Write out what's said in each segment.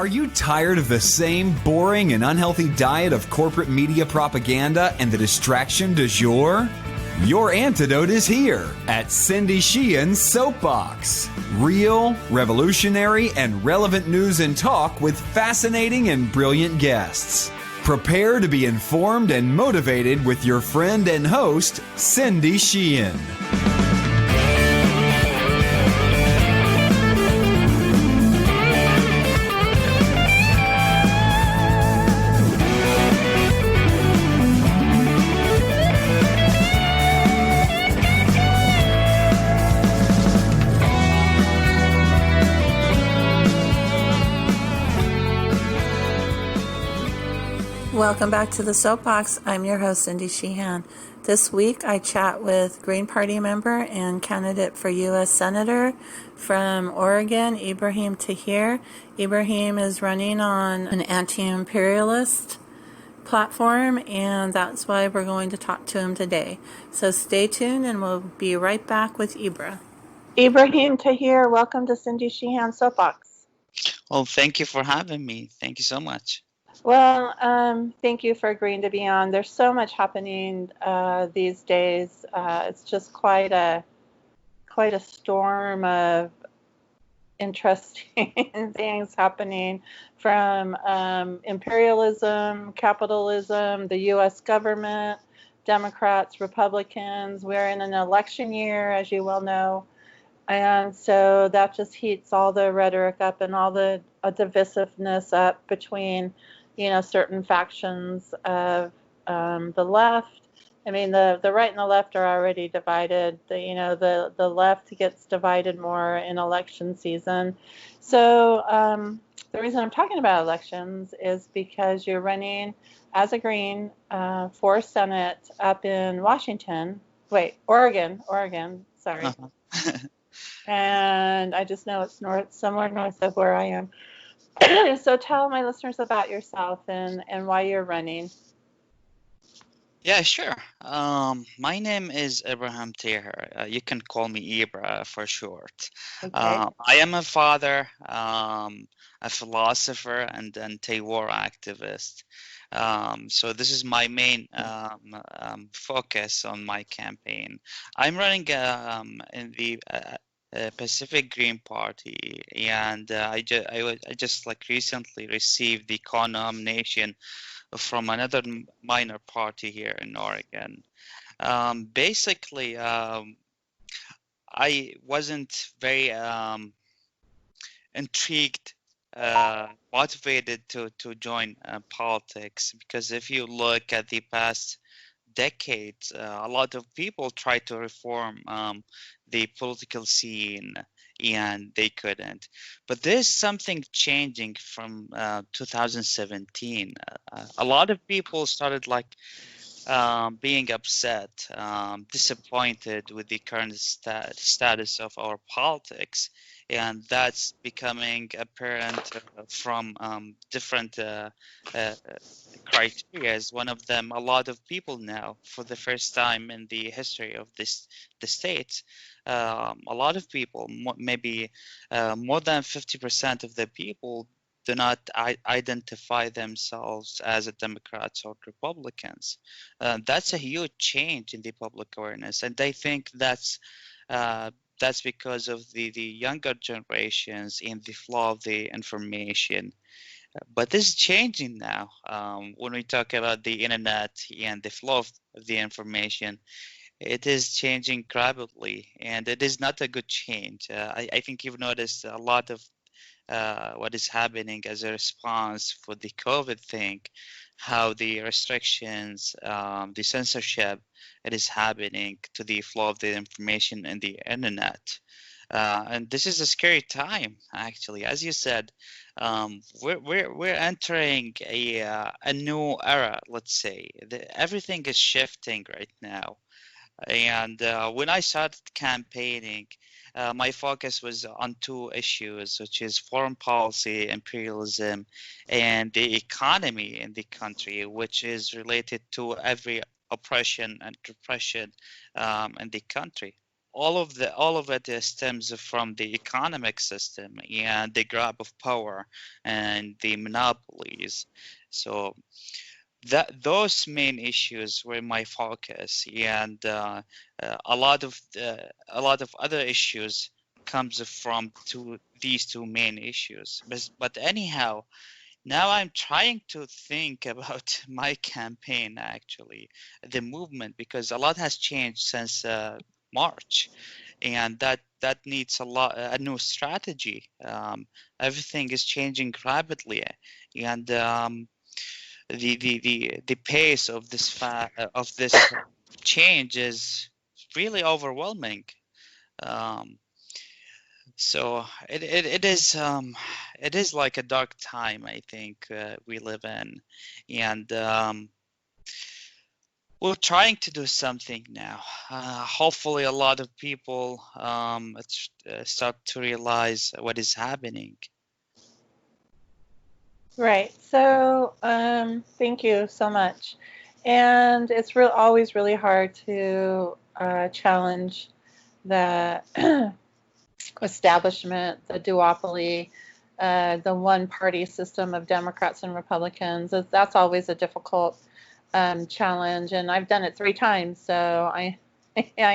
Are you tired of the same boring and unhealthy diet of corporate media propaganda and the distraction du jour? Your antidote is here at Cindy Sheehan's SOAPBOX. Real, revolutionary, and relevant news and talk with fascinating and brilliant guests. Prepare to be informed and motivated with your friend and host, Cindy Sheehan. Welcome back to the Soapbox. I'm your host, Cindy Sheehan. This week, I chat with Green Party member and candidate for U.S. Senator from Oregon, Ibrahim Taher. Ibrahim is running on an anti-imperialist platform, and that's why we're going to talk to him today. So stay tuned, and we'll be right back with Ibra. Ibrahim Taher, welcome to Cindy Sheehan Soapbox. Well, thank you for having me. Thank you so much. Well, thank you for agreeing to be on. There's so much happening these days. It's just quite a storm of interesting things happening, from imperialism, capitalism, the U.S. government, Democrats, Republicans. We're in an election year, as you well know. And so that just heats all the rhetoric up and all the divisiveness up between certain factions of the left. I mean, the right and the left are already divided. The left gets divided more in election season. So the reason I'm talking about elections is because you're running as a Green for Senate up in Oregon, sorry. Uh-huh. And I just know it's somewhere north of where I am. So tell my listeners about yourself and why you're running. Yeah, sure. My name is Ibrahim Taher. You can call me Ibra for short. Okay. I am a father, a philosopher, and anti-war activist. So this is my main focus on my campaign. I'm running in the Pacific Green Party, and I just recently received the co-nomination from another minor party here in Oregon. Basically, I wasn't very intrigued, motivated to join politics, because if you look at the past decades, a lot of people tried to reform the political scene, and they couldn't. But there's something changing from 2017. A lot of people started being upset, disappointed with the current status of our politics, and that's becoming apparent from different criteria. One of them, a lot of people now, for the first time in the history of the states, a lot of people, maybe more than 50% of the people, do not identify themselves as a Democrats or Republicans. That's a huge change in the public awareness, and I think that's because of the younger generations and the flow of the information. But this is changing now. When we talk about the internet and the flow of the information, it is changing rapidly, and it is not a good change. I think you've noticed a lot of what is happening as a response for the COVID thing, how the restrictions, the censorship, it is happening to the flow of the information in the internet. And this is a scary time, actually. As you said, we're entering a new era, let's say. Everything is shifting right now. And when I started campaigning, my focus was on two issues, which is foreign policy, imperialism, and the economy in the country, which is related to every oppression and repression in the country. all of it stems from the economic system and the grab of power and the monopolies. So those main issues were my focus, and a lot of other issues comes from these two main issues. But anyhow, now I'm trying to think about my campaign, actually, the movement, because a lot has changed since March, and that needs a new strategy. Everything is changing rapidly, and the pace of this change is really overwhelming. Um, so it is like a dark time, I think, we live in, and we're trying to do something now. Hopefully, a lot of people start to realize what is happening. Right. So, thank you so much. And it's always really hard to challenge the establishment, the duopoly, the one-party system of Democrats and Republicans. That's always a difficult challenge, and I've done it 3 times, so I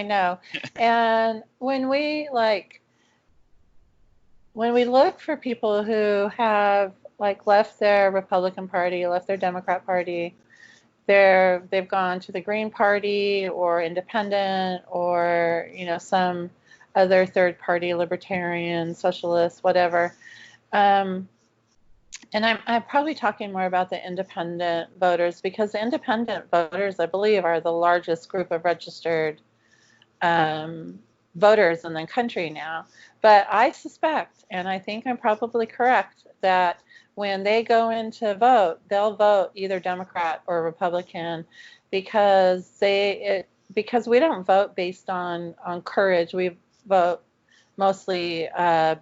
know. And when we look for people who have left their Republican Party, left their Democrat Party, they've gone to the Green Party or Independent or some other third party, Libertarian, Socialist, whatever. And I'm probably talking more about the independent voters, because the independent voters, I believe, are the largest group of registered voters in the country now. But I suspect, and I think I'm probably correct, that when they go in to vote, they'll vote either Democrat or Republican, because we don't vote based on courage. We vote mostly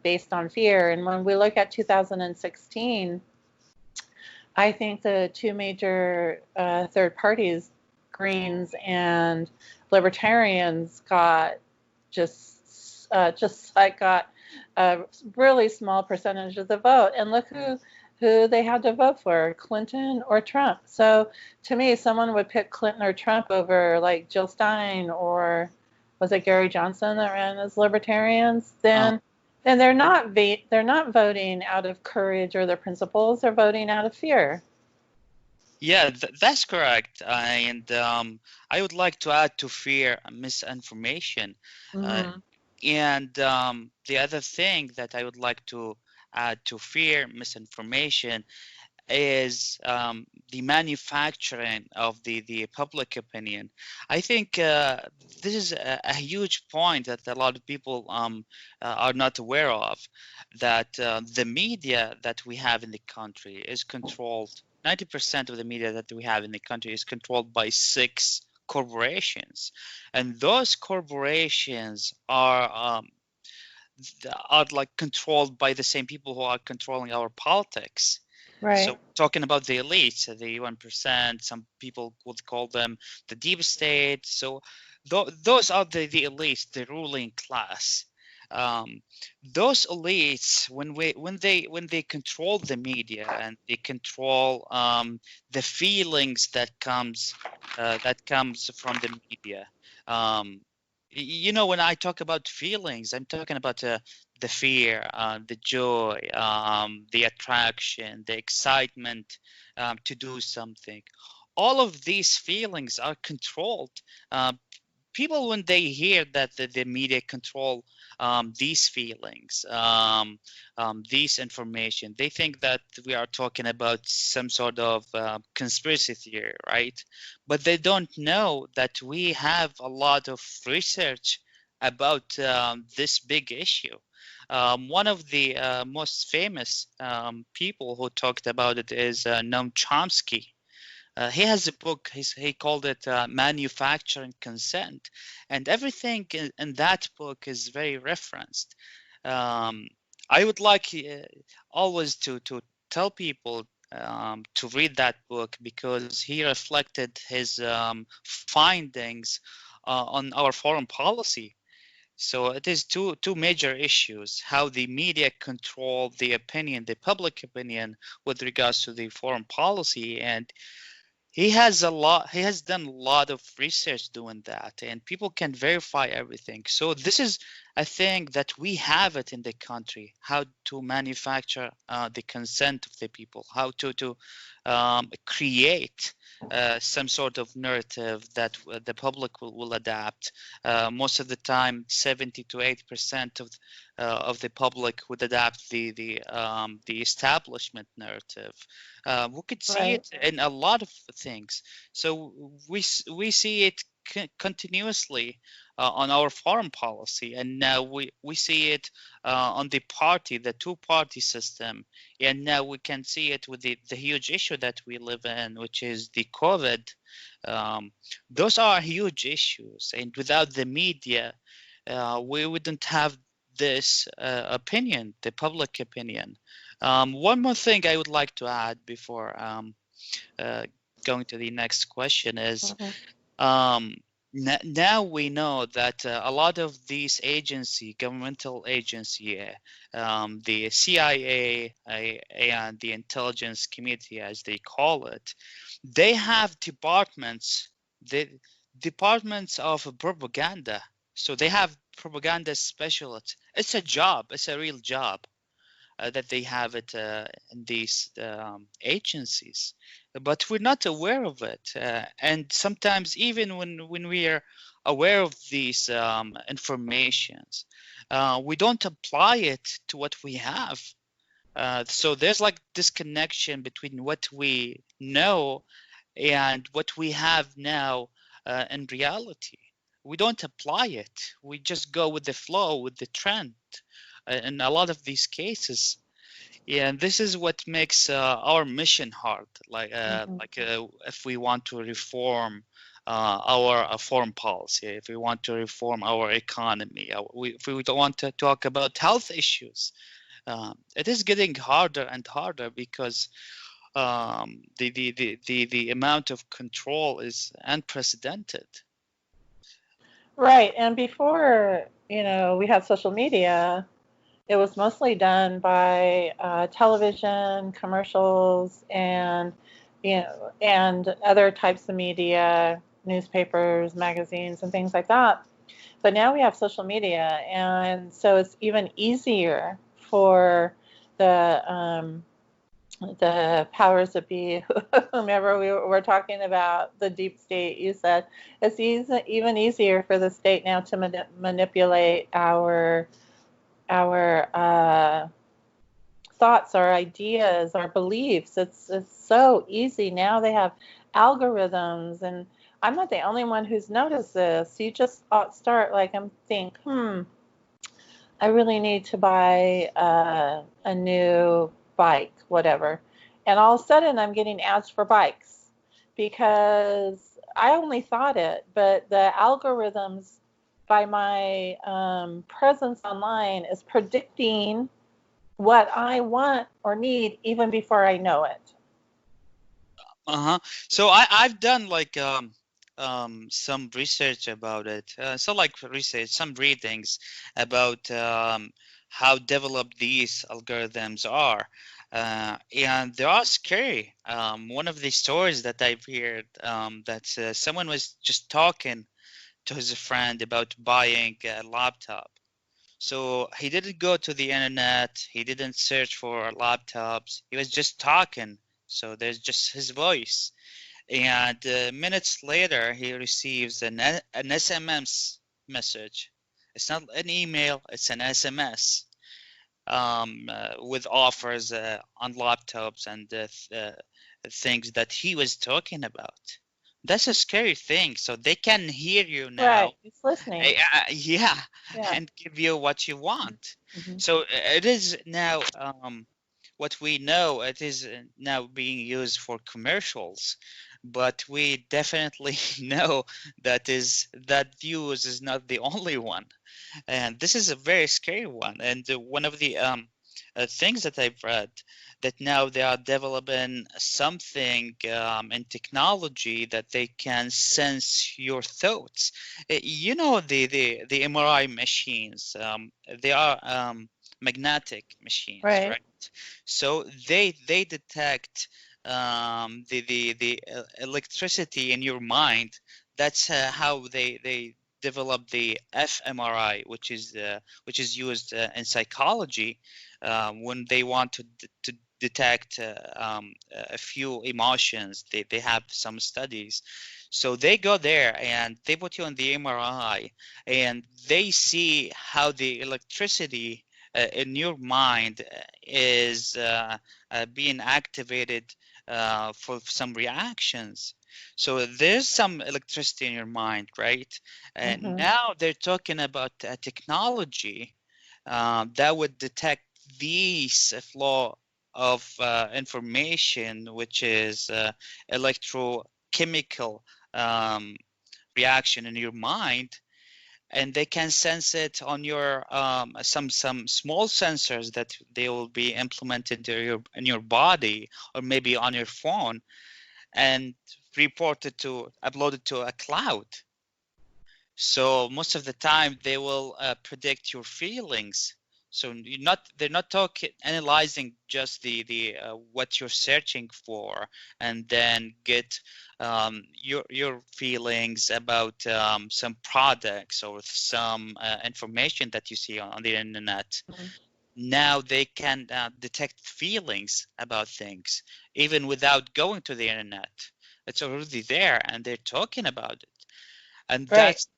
based on fear. And when we look at 2016, I think the 2 major third parties, Greens and Libertarians, got got a really small percentage of the vote. And look who they had to vote for, Clinton or Trump. So to me, someone would pick Clinton or Trump over Jill Stein, or was it Gary Johnson that ran as Libertarians? Then they're not voting out of courage or their principles. They're voting out of fear. Yeah, that's correct. And I would like to add to fear misinformation. Mm-hmm. And the other thing that I would like to add to fear misinformation is the manufacturing of the public opinion. I think this is a huge point that a lot of people are not aware of, that the media that we have in the country is controlled. 90% of the media that we have in the country is controlled by 6 corporations, and those corporations are controlled by the same people who are controlling our politics. Right. So talking about the elites, the 1%, some people would call them the deep state. So those are the elites, the ruling class. Those elites, when they control the media and they control the feelings that comes from the media. When I talk about feelings, I'm talking about the fear, the joy, the attraction, the excitement to do something. All of these feelings are controlled. People, when they hear that the media control these feelings, this information, they think that we are talking about some sort of conspiracy theory, right? But they don't know that we have a lot of research about this big issue. One of the most famous people who talked about it is Noam Chomsky. He has a book, he called it Manufacturing Consent, and everything in that book is very referenced. I would like always to tell people to read that book, because he reflected his findings on our foreign policy. So it is two major issues: how the media control the opinion, the public opinion, with regards to the foreign policy. And he has done a lot of research doing that, and people can verify everything. So this is, I think, that we have it in the country, how to manufacture the consent of the people, how to create some sort of narrative that the public will adapt. Most of the time, 70 to 80% of the public would adapt the establishment narrative. We could see Right. it in a lot of things. So we see it continuously on our foreign policy, and now we see it on the two-party system, and now we can see it with the huge issue that we live in, which is the COVID. Those are huge issues, and without the media, we wouldn't have this opinion, the public opinion. One more thing I would like to add before going to the next question is, um, now we know that a lot of these governmental agency, the CIA and the intelligence community, as they call it, they have departments of propaganda. So they have propaganda specialists. It's a job. It's a real job that they have it in these agencies, but we're not aware of it. And sometimes, even when we are aware of these informations, we don't apply it to what we have. So there's like this connection between what we know and what we have now in reality. We don't apply it. We just go with the flow, with the trend in a lot of these cases. Yeah, and this is what makes our mission hard. If we want to reform our foreign policy, if we want to reform our economy, if we don't want to talk about health issues, it is getting harder and harder because the amount of control is unprecedented. Right. And before, we had social media, it was mostly done by television, commercials, and other types of media, newspapers, magazines, and things like that. But now we have social media, and so it's even easier for the powers that be, whomever we were talking about, the deep state. You said it's even easier for the state now to manipulate our thoughts, our ideas, our beliefs. It's so easy now. They have algorithms, and I'm not the only one who's noticed this. You just start and think, I really need to buy a new bike, whatever, and all of a sudden I'm getting ads for bikes because I only thought it, but the algorithms, by my presence online, is predicting what I want or need even before I know it. So I've done some research about it. Some readings about how developed these algorithms are. And they are scary. One of the stories that I've heard, that someone was just talking to his friend about buying a laptop. So he didn't go to the internet. He didn't search for laptops. He was just talking. So there's just his voice. And minutes later, he receives an SMS message. It's not an email, it's an SMS with offers on laptops and things that he was talking about. That's a scary thing. So they can hear you now. Right, he's listening. Yeah, and give you what you want. Mm-hmm. So it is now, what we know, it is now being used for commercials, but we definitely know that use is not the only one, and this is a very scary one. And one of the things that I've read, that now they are developing something in technology that they can sense your thoughts. The MRI machines, they are magnetic machines, Right. right? So they detect the electricity in your mind. That's how they develop the fMRI, which is used in psychology when they want to detect a few emotions. They have some studies. So they go there and they put you on the MRI and they see how the electricity in your mind is being activated for some reactions. So there's some electricity in your mind, right? And Mm-hmm. now they're talking about technology that would detect these flow of information, which is electrochemical um, reaction in your mind, and they can sense it on your some small sensors that they will be implemented in your body or maybe on your phone and upload it to a cloud. So most of the time they will predict your feelings. So they're not analyzing just the what you're searching for and then get your feelings about some products or some information that you see on the internet. Mm-hmm. Now they can detect feelings about things even without going to the internet. It's already there and they're talking about it. And Right. that's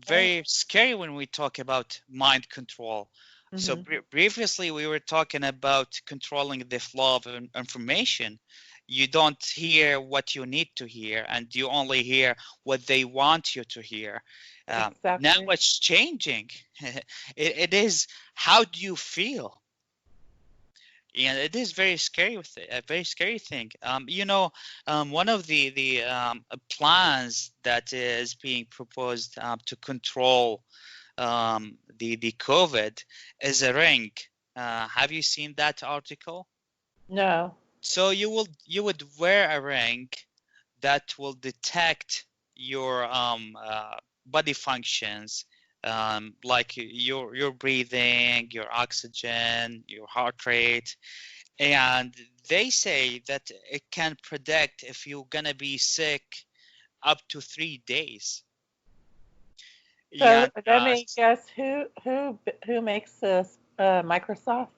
Right. very scary when we talk about mind control. So Mm-hmm. previously we were talking about controlling the flow of information. You don't hear what you need to hear, and you only hear what they want you to hear. Now Exactly. it's changing. It is, how do you feel? And it is very scary with it, a very scary thing. One of the plans that is being proposed to control the COVID is a ring. Have you seen that article? No. So you would wear a ring that will detect your body functions, like your breathing, your oxygen, your heart rate, and they say that it can predict if you're gonna be sick up to 3 days. So Yeah, let me guess who makes this? Microsoft?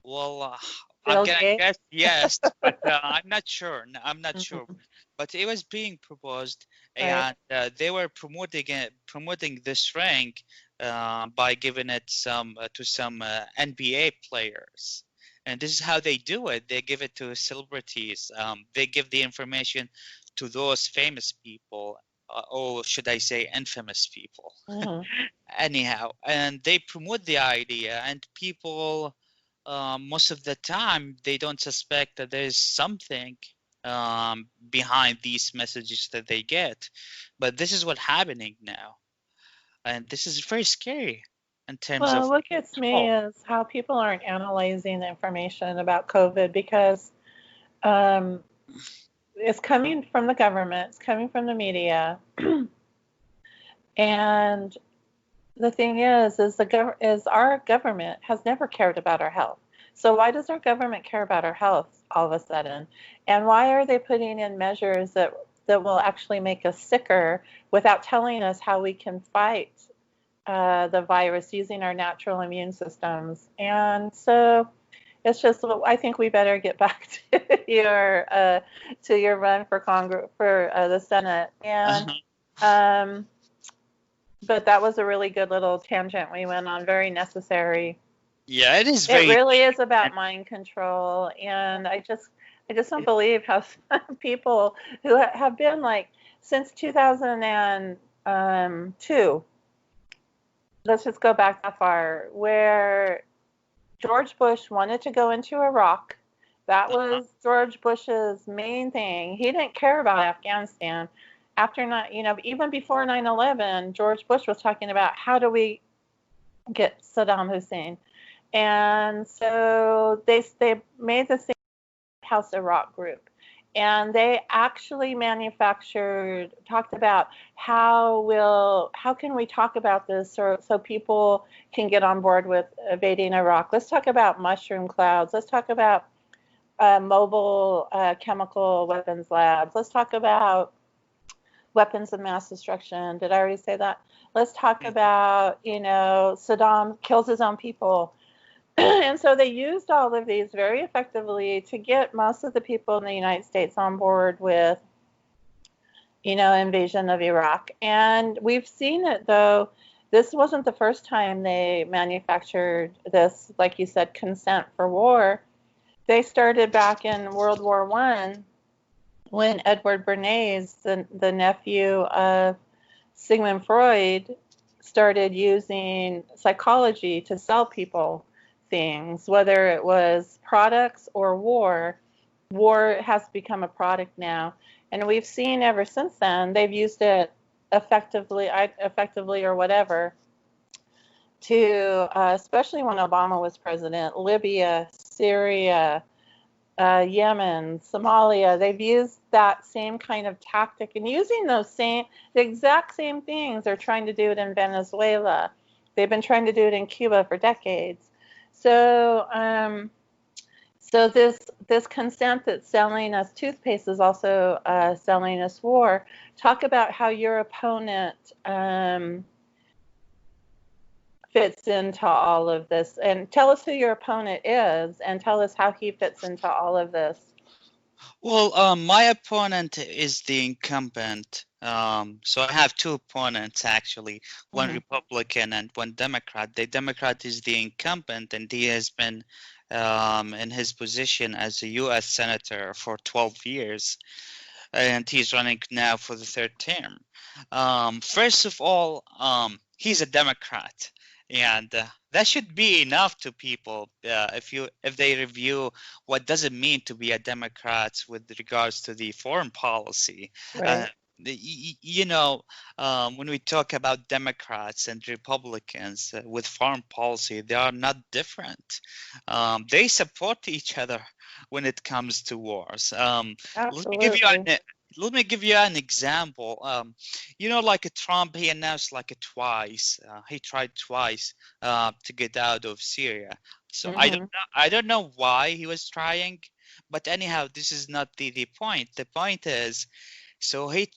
well, I'm Bill gonna Gates? guess yes, but I'm not sure. I'm not sure. Mhm. But it was being proposed, Right. and they were promoting this rank by giving it some to some NBA players. And this is how they do it. They give it to celebrities. They give the information to those famous people, or should I say, infamous people. Mm-hmm. Anyhow, and they promote the idea, and people most of the time they don't suspect that there's something behind these messages that they get, but this is what's happening now, and this is very scary in terms Well, of what gets me control. is how people aren't analyzing the information about COVID because um, it's coming from the government, it's coming from the media, and the thing is is our government has never cared about our health. So why does our government care about our health all of a sudden? And why are they putting in measures that will actually make us sicker without telling us how we can fight the virus using our natural immune systems? And so it's just, well, I think we better get back to your run for Congress for the Senate. And um, but that was a really good little tangent we went on, very necessary. Yeah, it is It very really is and about mind control, and I just don't believe how some people who have been like since 2002. Let's just go back that far, where George Bush wanted to go into Iraq. That was George Bush's main thing. He didn't care about Afghanistan. Even before 9/11, George Bush was talking about how do we get Saddam Hussein. And so they made the same House Iraq group. And they actually talked about how can we talk about this so people can get on board with invading Iraq. Let's talk about mushroom clouds. Let's talk about mobile chemical weapons labs. Let's talk about weapons of mass destruction. Did I already say that? Let's talk about, Saddam kills his own people. And so they used all of these very effectively to get most of the people in the United States on board with, invasion of Iraq. And we've seen it, though. This wasn't the first time they manufactured this, like you said, consent for war. They started back in World War I when Edward Bernays, the nephew of Sigmund Freud, started using psychology to sell people things, whether it was products or war. War has become a product now. And we've seen ever since then, they've used it effectively or whatever, to, especially when Obama was president, Libya, Syria, Yemen, Somalia, they've used that same kind of tactic and using the exact same things. They're trying to do it in Venezuela. They've been trying to do it in Cuba for decades. So, so this consent that's selling us toothpaste is also selling us war. Talk about how your opponent fits into all of this, and tell us who your opponent is, and tell us how he fits into all of this. Well, my opponent is the incumbent. So I have two opponents actually, one Republican and one Democrat. The Democrat is the incumbent, and he has been in his position as a U.S. Senator for 12 years, and he's running now for the third term. First of all, he's a Democrat. And that should be enough to people if they review what does it mean to be a Democrat with regards to the foreign policy. Right. When we talk about Democrats and Republicans with foreign policy, they are not different. They support each other when it comes to wars. Let me give you an example. Like Trump, he announced twice. He tried twice to get out of Syria. So I don't know why he was trying, but anyhow, this is not the point. The point is, so he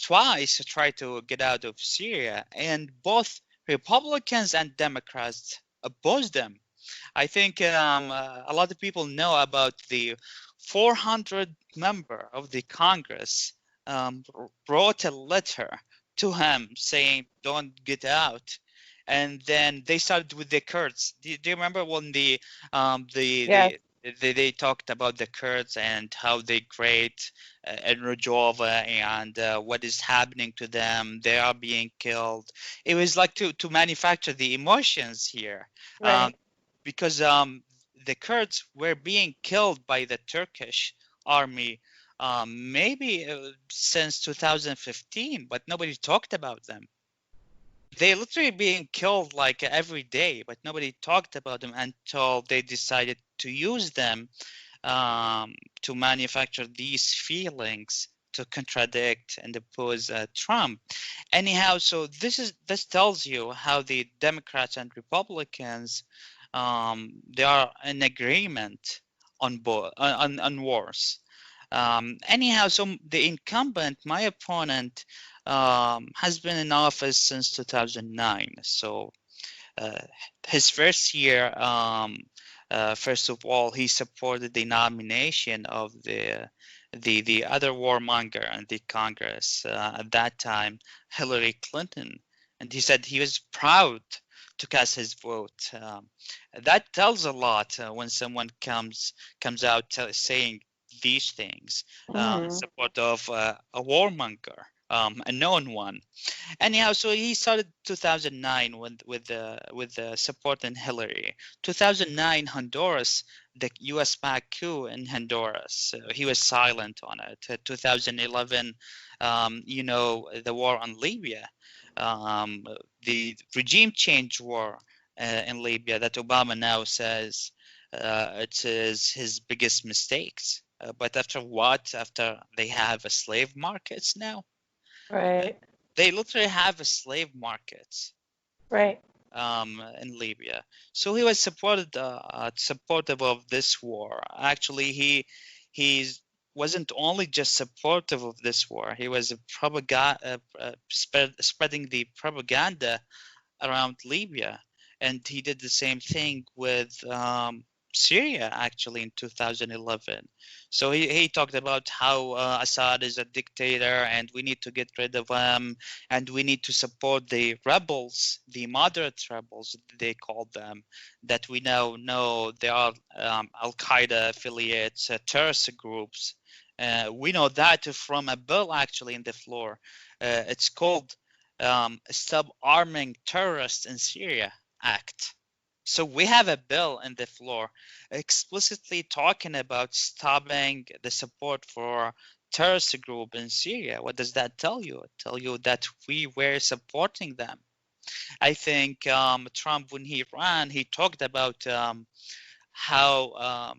twice tried to get out of Syria, and both Republicans and Democrats opposed them. I think a lot of people know about the 400 member of the Congress wrote a letter to him saying, "Don't get out." And then they started with the Kurds. Do you remember when they talked about the Kurds and how they great in Rojava and what is happening to them? They are being killed. It was like to manufacture the emotions here. Right. Because the Kurds were being killed by the Turkish army maybe since 2015, but nobody talked about them. They literally being killed like every day, but nobody talked about them until they decided to use them to manufacture these feelings to contradict and oppose Trump. Anyhow, so this tells you how the Democrats and Republicans they are in agreement on wars. Anyhow, so the incumbent, my opponent, has been in office since 2009. So his first year, first of all, he supported the nomination of the other warmonger in the Congress at that time, Hillary Clinton, and he said he was proud to cast his vote. That tells a lot when someone comes out saying these things in support of a warmonger, a known one. Anyhow, so he started 2009 with supporting Hillary. 2009 Honduras, the U.S.-backed coup in Honduras. He was silent on it. 2011, the war on Libya. The regime change war in Libya that Obama now says it is his biggest mistakes. But after what? After they have a slave markets now? Right. They literally have a slave market Right. in Libya. So he was supportive of this war. Actually, he's wasn't only just supportive of this war. He was spreading the propaganda around Libya, and he did the same thing with Syria actually in 2011. So he talked about how Assad is a dictator and we need to get rid of him, and we need to support the rebels, the moderate rebels they call them, that we now know they are Al-Qaeda affiliates, terrorist groups. We know that from a bill actually in the floor. It's called Stop Arming Terrorists in Syria Act. So we have a bill in the floor explicitly talking about stopping the support for terrorist group in Syria. What does that tell you? It tell you that we were supporting them. I think Trump, when he ran, he talked about how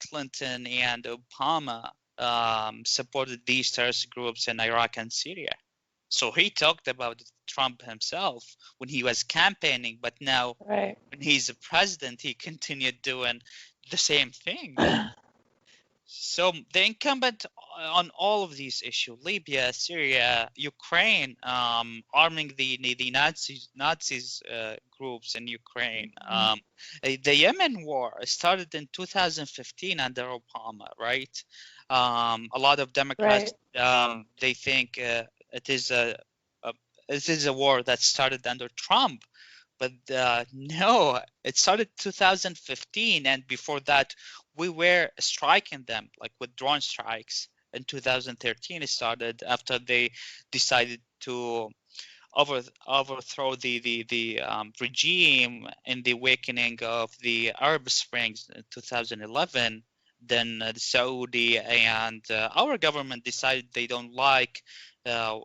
Clinton and Obama supported these terrorist groups in Iraq and Syria. So he talked about Trump himself when he was campaigning, but now Right. when he's a president, he continued doing the same thing. So the incumbent on all of these issues, Libya, Syria, Ukraine, arming the Nazis groups in Ukraine, the Yemen war started in 2015 under Obama, right? A lot of Democrats they think it is a war that started under Trump. But no, it started 2015, and before that, we were striking them like with drone strikes. In 2013, it started after they decided to overthrow the regime in the awakening of the Arab Springs in 2011. Then Saudi and our government decided they don't like the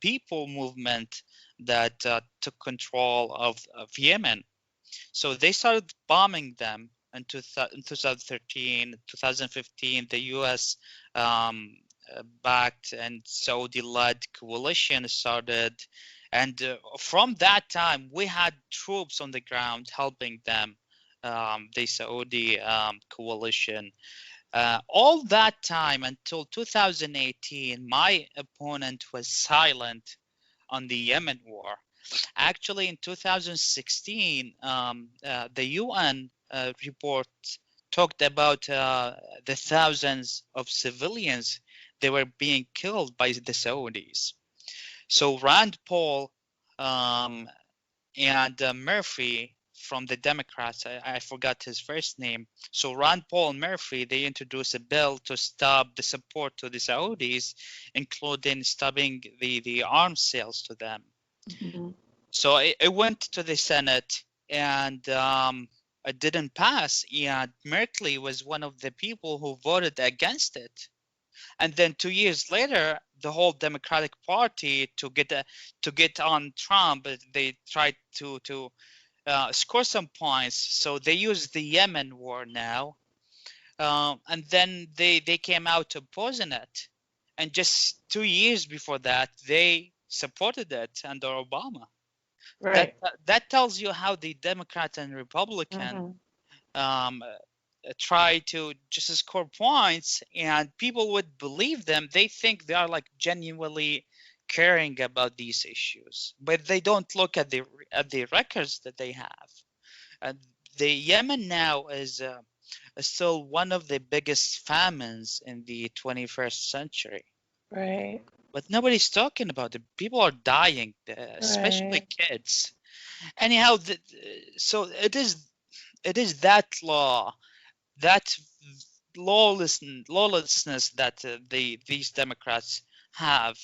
people movement that took control of Yemen. So they started bombing them in 2013, 2015. The U.S. Backed and Saudi-led coalition started, and from that time we had troops on the ground helping them, the Saudi coalition. All that time until 2018, my opponent was silent on the Yemen war. Actually, in 2016, the UN report talked about the thousands of civilians they were being killed by the Saudis. So Rand Paul and Murphy from the Democrats, I forgot his first name. So Rand Paul and Murphy, they introduced a bill to stop the support to the Saudis, including stopping the arms sales to them. So it went to the Senate, and it didn't pass. And Merkeley was one of the people who voted against it. And then 2 years later, the whole Democratic Party to get on Trump, they tried to score some points. So they used the Yemen war now, and then they came out opposing it. And just 2 years before that, they supported it under Obama. Right. That tells you how the Democrat and Republican try to just score points, and people would believe them. They think they are like genuinely caring about these issues, but they don't look at the records that they have. And the Yemen now is still one of the biggest famines in the 21st century. Right. But nobody's talking about it. People are dying, especially kids. Anyhow, so it is that law, that lawlessness that these Democrats have,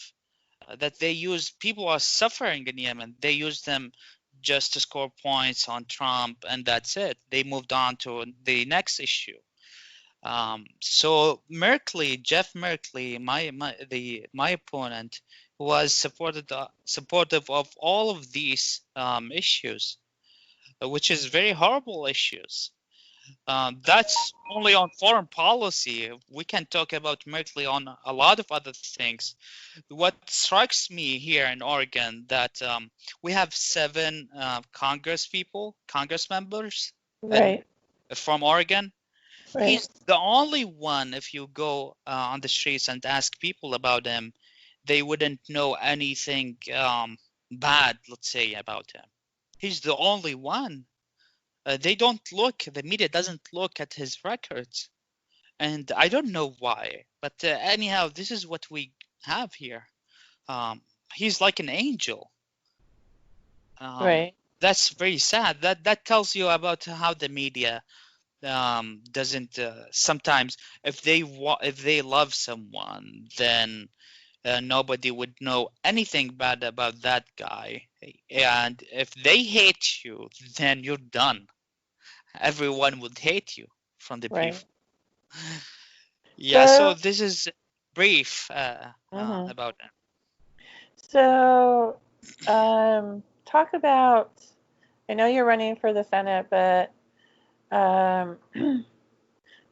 that they use. People are suffering in Yemen. They use them just to score points on Trump, and that's it. They moved on to the next issue. So Merkeley, Jeff Merkeley, my opponent, was supportive of all of these issues, which is very horrible issues. That's only on foreign policy. We can talk about Merkeley on a lot of other things. What strikes me here in Oregon that we have 7 Congress members Right. from Oregon. Right. He's the only one, if you go on the streets and ask people about him, they wouldn't know anything bad, let's say, about him. He's the only one. The media doesn't look at his records. And I don't know why. But anyhow, this is what we have here. He's like an angel. Right. That's very sad. That tells you about how the media doesn't sometimes if they love someone, then nobody would know anything bad about that guy, and if they hate you, then you're done. Everyone would hate you from the Right. people. Yeah, so So, this is brief mhm. about it. So, talk about, I know you're running for the Senate, but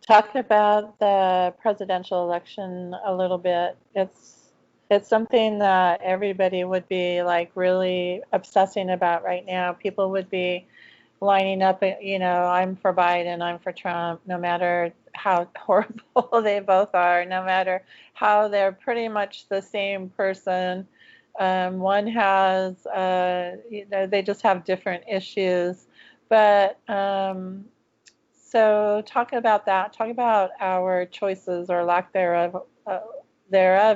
talk about the presidential election a little bit. It's something that everybody would be like really obsessing about right now. People would be lining up, I'm for Biden, I'm for Trump, no matter how horrible they both are, no matter how they're pretty much the same person. One has, they just have different issues. But so talk about that. Talk about our choices or lack thereof.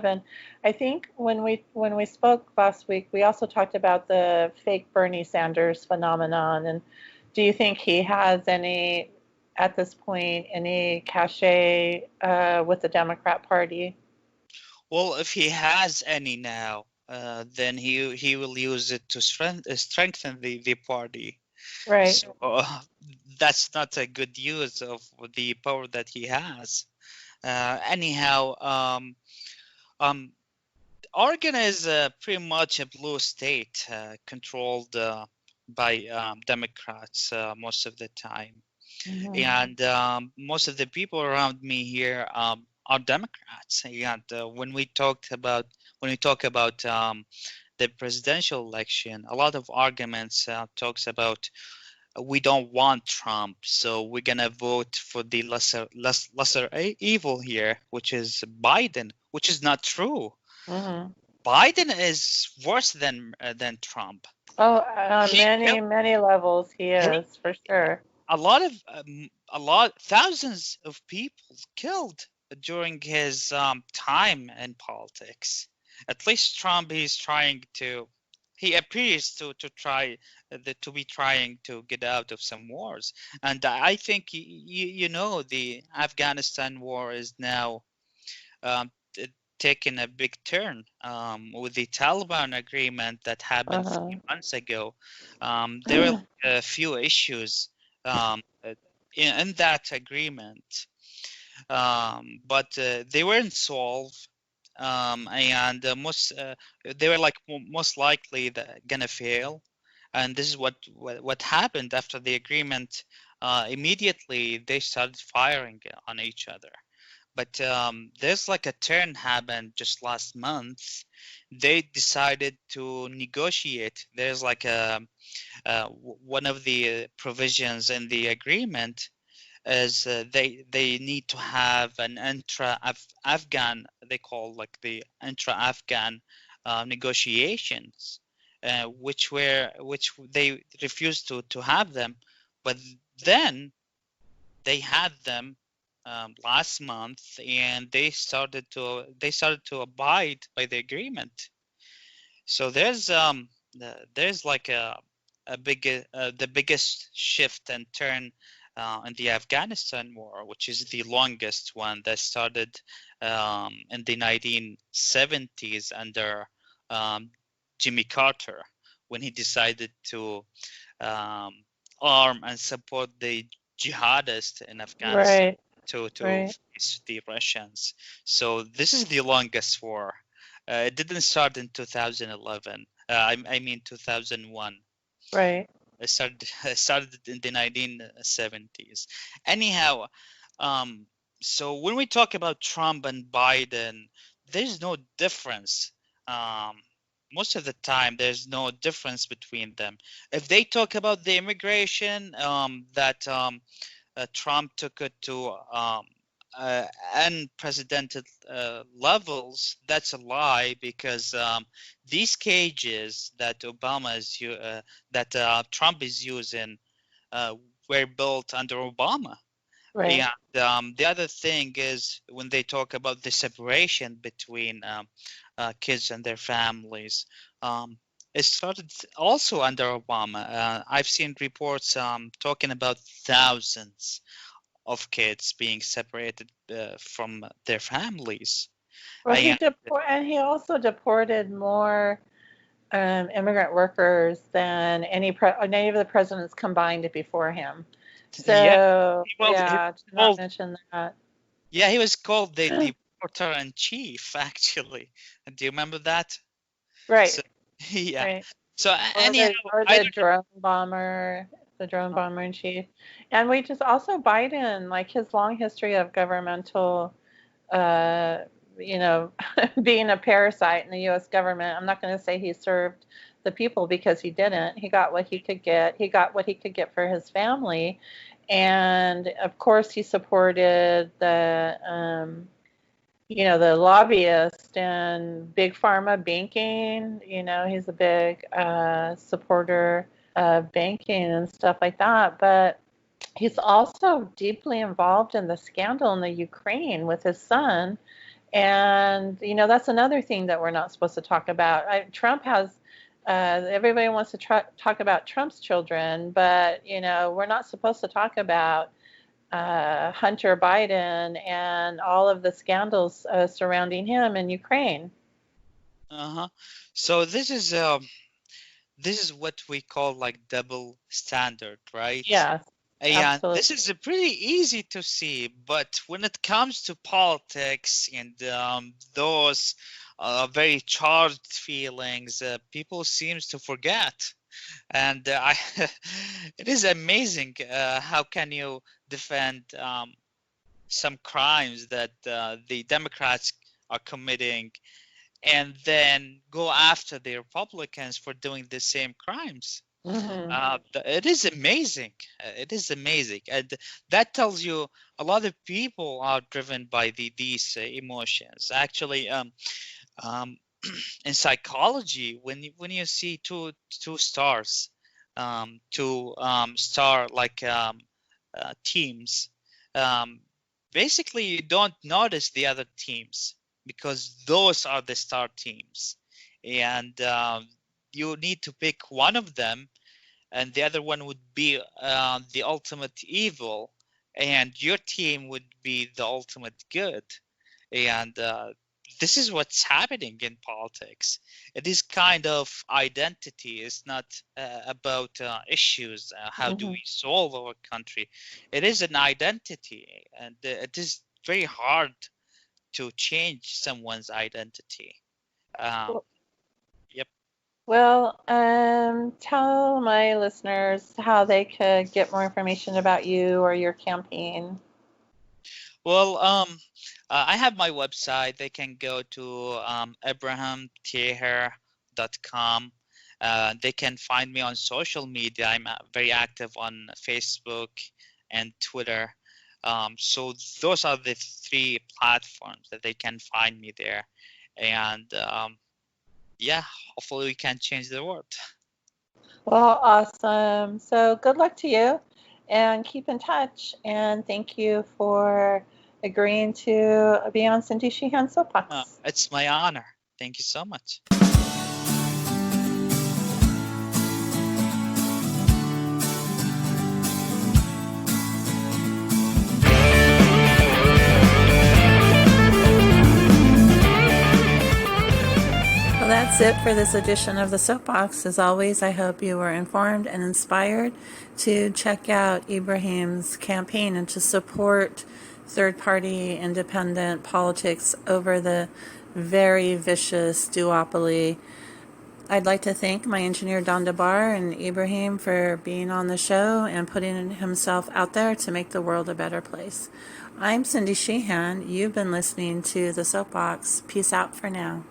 And I think when we spoke last week, we also talked about the fake Bernie Sanders phenomenon. And do you think he has any, at this point, any cachet with the Democrat Party? Well, if he has any now, then he will use it to strengthen the party. Right. So that's not a good use of the power that he has. Anyhow, Oregon is pretty much a blue state, controlled by Democrats most of the time. Mhm. And most of the people around me here are Democrats. And when we talk about the presidential election, a lot of arguments talks about we don't want Trump, so we're gonna vote for the lesser evil here, which is Biden, which is not true. Mhm. Biden is worse than Trump. Oh, on He many levels, he killed is for sure. thousands of people killed during his time in politics. At least Trump he appears to be trying to get out of some wars. And I think the Afghanistan war is now um, taking a big turn with the Taliban agreement that happened a few months ago. There are a few issues in that agreement, but they weren't solved, and they were like most likely gonna fail. And this is what happened after the agreement. Immediately they started firing on each other. But there's like a turn happened just last month. They decided to negotiate. There's like one of the provisions in the agreement is they need to have an Afghan, they call like the intra-Afghan negotiations, which they refused to have them, but then they had them last month, and they started to abide by the agreement. So there's like the biggest shift and turn in the Afghanistan war, which is the longest one that started in the 1970s under Jimmy Carter, when he decided to arm and support the jihadists in Afghanistan Right. to Right. face the Russians. So this is the longest war. It didn't start in 2011. I mean 2001. Right. It started in the 1970s. Anyhow, so when we talk about Trump and Biden, there's no difference. Um, Most of the time, there's no difference between them. If they talk about the immigration, that Trump took it to uh, unprecedented levels, that's a lie, because these cages that Trump is using uh, were built under Obama. Right. And the other thing is when they talk about the separation between kids and their families, um, it started also under Obama. I've seen reports talking about thousands of kids being separated from their families. Well, And he also deported more immigrant workers than any of the presidents combined before him. yeah, So, well, yeah, to not mention that. yeah, he was called the deporter in chief, actually. Do you remember that? Right. So, yeah. Right. So Or anyhow, the drone bomber in chief. And we just also Biden, like his long history of governmental, uh, being a parasite in the U.S. government. I'm not going to say he served the people because he didn't. He got what he could get. He got what he could get for his family. And of course, he supported the lobbyist and big pharma banking. He's a big supporter of banking and stuff like that. But he's also deeply involved in the scandal in the Ukraine with his son. And, that's another thing that we're not supposed to talk about. Trump has, everybody wants to talk about Trump's children, but, we're not supposed to talk about Hunter Biden and all of the scandals surrounding him in Ukraine. So this is what we call like double standard, right? Yes, And absolutely. this is pretty easy to see, but when it comes to politics and those very charged feelings, people seems to forget. And it is amazing how can you defend some crimes that the Democrats are committing and then go after the Republicans for doing the same crimes. It is amazing. It is amazing, and that tells you a lot of people are driven by these emotions. Actually, in psychology, when you see two stars, two star like teams, um, basically you don't notice the other teams because those are the star teams, and you need to pick one of them, and the other one would be the ultimate evil, and your team would be the ultimate good. And this is what's happening in politics. It is kind of identity. It's not about issues. How do we solve our country? It is an identity, and it is very hard to change someone's identity. Yep. Well, tell my listeners how they could get more information about you or your campaign. Well, I have my website. They can go to IbrahimTaher.com. They can find me on social media. I'm very active on Facebook and Twitter. So those are the three platforms that they can find me there. And yeah, hopefully we can change the world. Well, awesome. So good luck to you and keep in touch. And thank you for agreeing to be on Cindy Sheehan Soapbox. It's my honor. Thank you so much. Well, that's it for this edition of the Soapbox. As always, I hope you were informed and inspired to check out Ibrahim's campaign and to support third-party independent politics over the very vicious duopoly. I'd like to thank my engineer Don DeBar and Ibrahim for being on the show and putting himself out there to make the world a better place. I'm Cindy Sheehan. You've been listening to The Soapbox. Peace out for now.